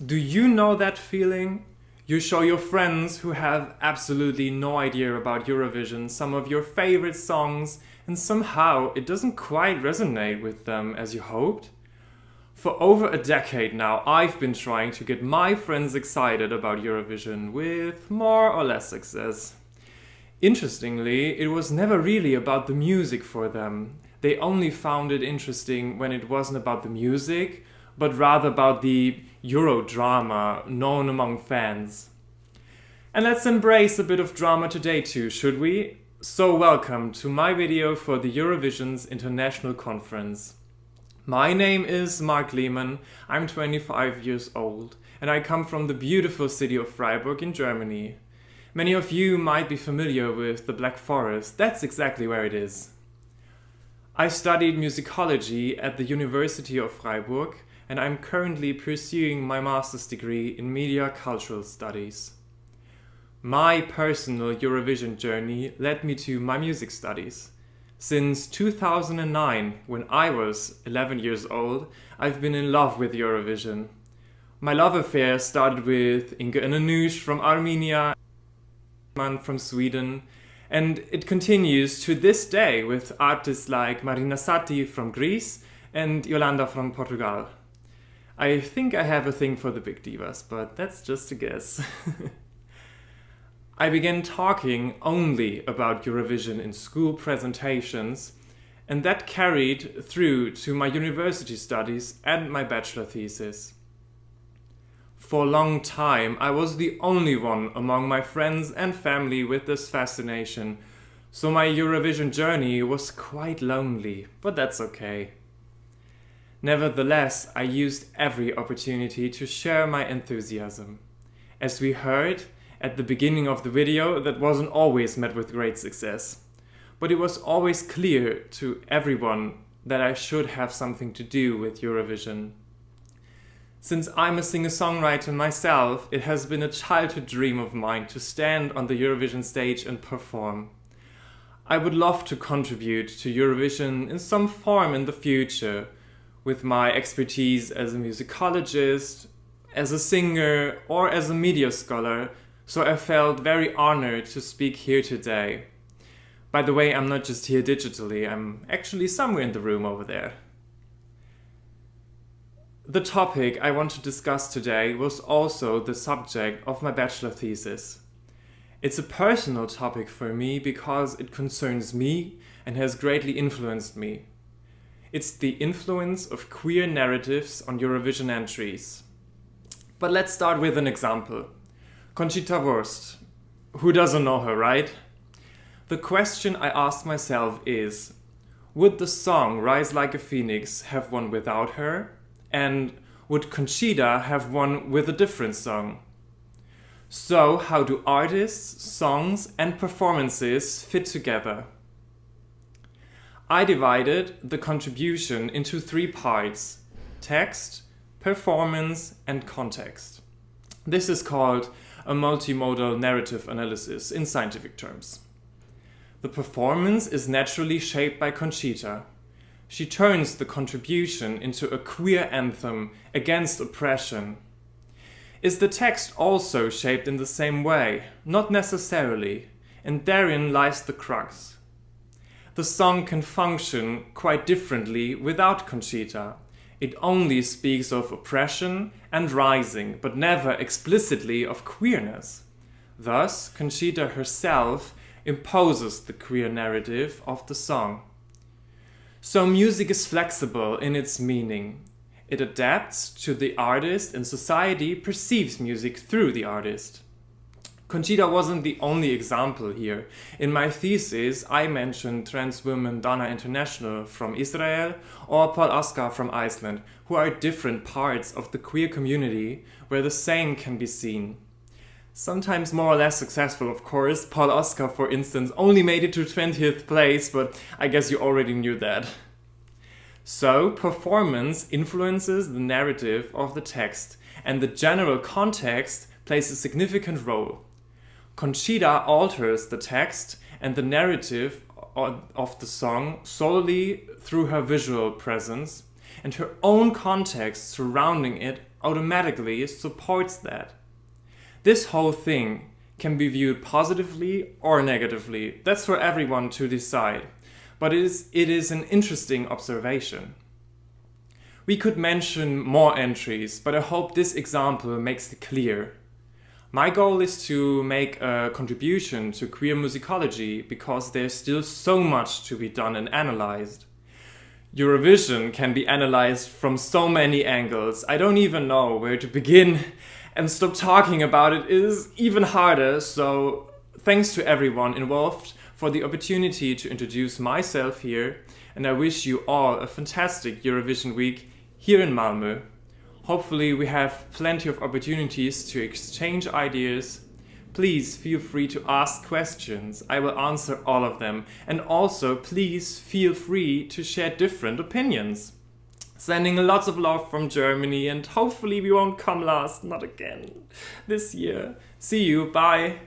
Do you know that feeling? You show your friends who have absolutely no idea about Eurovision some of your favorite songs, and somehow it doesn't quite resonate with them as you hoped? For over a decade now, I've been trying to get my friends excited about Eurovision with more or less success. Interestingly, it was never really about the music for them. They only found it interesting when it wasn't about the music, but rather about the Eurodrama known among fans. And let's embrace a bit of drama today too, should we? So welcome to my video for the Eurovisions International Conference. My name is Marc Lehmann, I'm 25 years old, and I come from the beautiful city of Freiburg in Germany. Many of you might be familiar with the Black Forest, that's exactly where it is. I studied musicology at the University of Freiburg, and I'm currently pursuing my master's degree in media cultural studies. My personal Eurovision journey led me to my music studies. Since 2009, when I was 11 years old, I've been in love with Eurovision. My love affair started with Inge and Anush from Armenia, from Sweden, and it continues to this day with artists like Marina Satti from Greece and Yolanda from Portugal. I think I have a thing for the big divas, but that's just a guess. I began talking only about Eurovision in school presentations, and that carried through to my university studies and my bachelor thesis. For a long time, I was the only one among my friends and family with this fascination, so my Eurovision journey was quite lonely, but that's okay. Nevertheless, I used every opportunity to share my enthusiasm. As we heard at the beginning of the video, that wasn't always met with great success, but it was always clear to everyone that I should have something to do with Eurovision. Since I'm a singer-songwriter myself, it has been a childhood dream of mine to stand on the Eurovision stage and perform. I would love to contribute to Eurovision in some form in the future, with my expertise as a musicologist, as a singer, or as a media scholar, so I felt very honored to speak here today. By the way, I'm not just here digitally, I'm actually somewhere in the room over there. The topic I want to discuss today was also the subject of my bachelor thesis. It's a personal topic for me because it concerns me and has greatly influenced me. It's the influence of queer narratives on Eurovision entries. But let's start with an example. Conchita Wurst. Who doesn't know her, right? The question I asked myself is, would the song Rise Like a Phoenix have won without her? And would Conchita have won with a different song? So how do artists, songs, and performances fit together? I divided the contribution into three parts: text, performance, and context. This is called a multimodal narrative analysis in scientific terms. The performance is naturally shaped by Conchita. She turns the contribution into a queer anthem against oppression. Is the text also shaped in the same way? Not necessarily, and therein lies the crux. The song can function quite differently without Conchita. It only speaks of oppression and rising, but never explicitly of queerness. Thus, Conchita herself imposes the queer narrative of the song. So music is flexible in its meaning. It adapts to the artist, and society perceives music through the artist. Conchita wasn't the only example here. In my thesis, I mentioned trans women Dana International from Israel or Paul Oskar from Iceland, who are different parts of the queer community where the same can be seen. Sometimes more or less successful, of course. Paul Oskar, for instance, only made it to 20th place, but I guess you already knew that. So, performance influences the narrative of the text, and the general context plays a significant role. Conchita alters the text and the narrative of the song solely through her visual presence, and her own context surrounding it automatically supports that. This whole thing can be viewed positively or negatively. That's for everyone to decide. But it is an interesting observation. We could mention more entries, but I hope this example makes it clear. My goal is to make a contribution to queer musicology because there's still so much to be done and analyzed. Eurovision can be analyzed from so many angles. I don't even know where to begin, and stop talking about it is even harder. So thanks to everyone involved for the opportunity to introduce myself here, and I wish you all a fantastic Eurovision week here in Malmö. Hopefully we have plenty of opportunities to exchange ideas. Please feel free to ask questions. I will answer all of them. And also please feel free to share different opinions. Sending lots of love from Germany, and hopefully we won't come last, not again, this year. See you, bye.